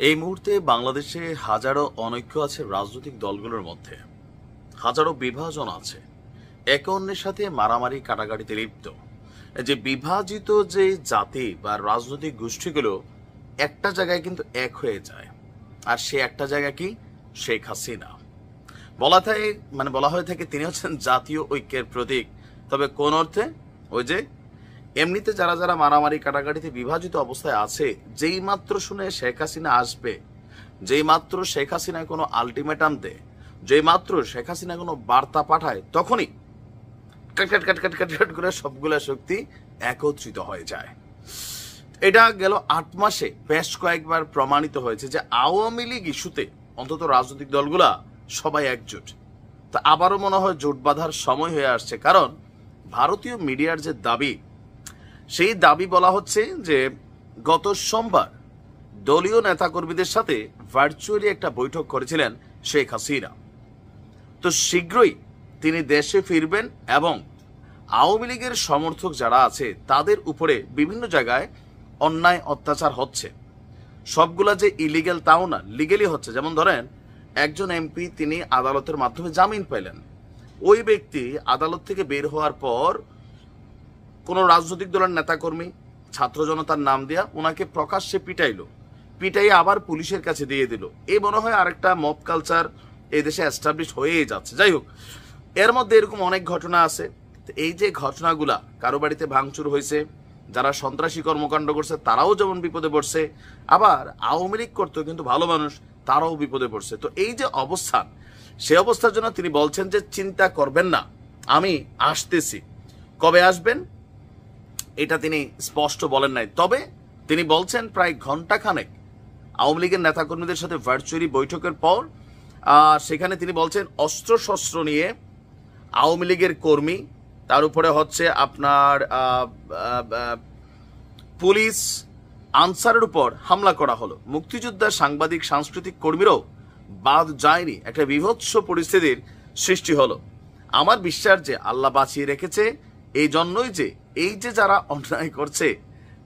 এই মুহূর্তে বাংলাদেশে হাজারো অনৈক্য আছে রাজনৈতিক দলগুলোর মধ্যে, হাজারো বিভাজন আছে, একে অন্যের সাথে মারামারি কাটাকাটিতে লিপ্ত। যে বিভাজিত যে জাতি বা রাজনৈতিক গোষ্ঠীগুলো একটা জায়গায় কিন্তু এক হয়ে যায়, আর সে একটা জায়গা কি? শেখ হাসিনা। বলা হয়ে থাকে তিনি হচ্ছেন জাতীয় ঐক্যের প্রতীক। তবে কোন অর্থে? ওই যে এমনিতে যারা যারা মারামারি কাটাকাটিতে বিভাজিত অবস্থায় আছে, যেই মাত্র শুনে শেখ হাসিনা আসবে, যেই মাত্র শেখ হাসিনা কোনো আলটিমেটাম দেয়, যেই মাত্র শেখ হাসিনা কোনো বার্তা পাঠায়, তখনই কাট করে সবগুলা শক্তি একত্রিত হয়ে যায়। এটা গেল ৮ মাসে বেশ কয়েকবার প্রমাণিত হয়েছে যে আওয়ামী লীগ ইস্যুতে অন্তত রাজনৈতিক দলগুলা সবাই একজোট। তা আবারও মনে হয় জোট বাঁধার সময় হয়ে আসছে, কারণ ভারতীয় মিডিয়ার যে দাবি, সেই দাবি বলা হচ্ছে যে গত সোমবার দলীয় নেতাকর্মীদের সাথে ভার্চুয়ালি একটা বৈঠক করেছিলেন শেখ হাসিনা। তো শীঘ্রই তিনি দেশে ফিরবেন এবং আওয়ামী লীগের সমর্থক যারা আছে তাদের উপরে বিভিন্ন জায়গায় অন্যায় অত্যাচার হচ্ছে। সবগুলা যে ইলিগেল তাও না, লিগেলি হচ্ছে। যেমন ধরেন, একজন এমপি তিনি আদালতের মাধ্যমে জামিন পেলেন, ওই ব্যক্তি আদালত থেকে বের হওয়ার পর কোনো রাজনৈতিক দলের নেতাকর্মী ছাত্র জনতার নাম দিয়া ওনাকে প্রকাশ্যে পিটাইয়ে আবার পুলিশের কাছে দিয়ে দিল। এই মনে হয় আরেকটা মব কালচার এই দেশে এস্টাবলিশ হয়েই যাচ্ছে। যাই হোক, এর মধ্যে এরকম অনেক ঘটনা আছে। এই যে ঘটনাগুলা, কারো বাড়িতে ভাঙচুর হয়েছে, যারা সন্ত্রাসী কর্মকাণ্ড করছে তারাও যেমন বিপদে পড়ছে, আবার আওয়ামী লীগ করতেও কিন্তু ভালো মানুষ তারাও বিপদে পড়ছে। তো এই যে অবস্থান, সে অবস্থার জন্য তিনি বলছেন যে চিন্তা করবেন না, আমি আসতেছি। কবে আসবেন এটা তিনি স্পষ্ট বলেন নাই, তবে তিনি বলছেন প্রায় ঘন্টাখানেক আওয়ামী লীগের নেতাকর্মীদের সাথে ভার্চুয়ালি বৈঠকের পর সেখানে তিনি বলছেন অস্ত্রশস্ত্র নিয়ে আওয়ামী লীগের কর্মী, তার উপরে হচ্ছে আপনার পুলিশ আনসারের উপর হামলা করা হলো। মুক্তিযোদ্ধা, সাংবাদিক, সাংস্কৃতিক কর্মীরাও বাদ যায়নি। একটা বিভৎস পরিস্থিতির সৃষ্টি হলো। আমার বিশ্বাস যে আল্লাহ বাঁচিয়ে রেখেছে, এই জন্যই যে এই যে যারা অন্যায় করছে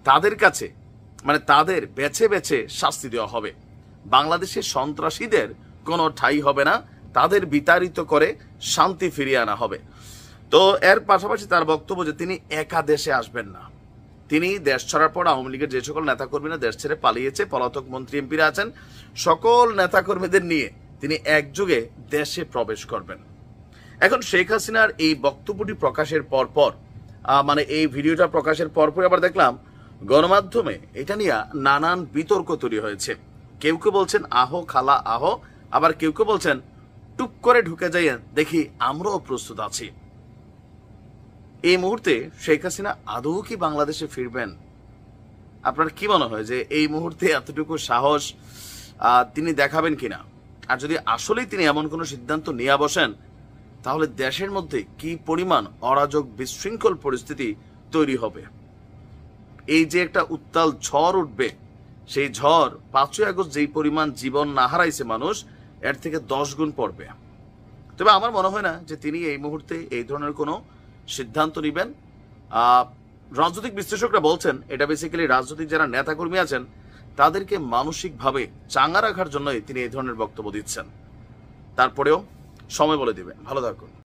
তাদের কাছে তাদের বেছে বেছে শাস্তি দেওয়া হবে। বাংলাদেশের সন্ত্রাসীদের কোনো ঠাঁই হবে না, তাদের বিতাড়িত করে শান্তি ফিরিয়ে আনা হবে। তো এর পাশাপাশি তার বক্তব্য যে তিনি একা দেশে আসবেন না। তিনি দেশ ছাড়ার পর আওয়ামী লীগের যে সকল নেতাকর্মীরা দেশ ছেড়ে পালিয়েছে, পলাতক মন্ত্রী এমপিরা আছেন, সকল নেতাকর্মীদের নিয়ে তিনি একযোগে দেশে প্রবেশ করবেন। এখন শেখ হাসিনার এই বক্তব্যটি প্রকাশের পরপর এই ভিডিওটা প্রকাশের পরপর আবার দেখলাম গণমাধ্যমে এটা নিয়ে নানান বিতর্ক তৈরি হয়েছে। কেউ কেউ বলছেন আহো খালা আহো, আবার কেউ কেউ বলছেন টুক করে ঢুকে যাইয়েন, দেখি আমরাও প্রস্তুত আছি। এই মুহূর্তে শেখ হাসিনা আদৌ কি বাংলাদেশে ফিরবেন? আপনার কি মনে হয় যে এই মুহূর্তে এতটুকু সাহস তিনি দেখাবেন কিনা? আর যদি আসলেই তিনি এমন কোনো সিদ্ধান্ত নিয়ে বসেন, তাহলে দেশের মধ্যে কি পরিমাণ অরাজক বিশৃঙ্খল পরিস্থিতি তৈরি হবে। এই যে একটা উত্তাল ঝড় উঠবে, সেই ঝড় 5ই আগস্ট যেই পরিমাণ জীবন না হারাইছে মানুষ, এর থেকে 10 গুণ পড়বে। তবে আমার মনে হয় না যে তিনি এই মুহূর্তে এই ধরনের কোনো সিদ্ধান্ত নেবেন। রাজনৈতিক বিশ্লেষকরা বলছেন এটা বেসিক্যালি রাজনৈতিক যারা নেতাকর্মী আছেন তাদেরকে মানসিকভাবে চাঙ্গা রাখার জন্যই তিনি এই ধরনের বক্তব্য দিচ্ছেন। তারপরেও সময় বলে দিবেন। ভালো থাকুন।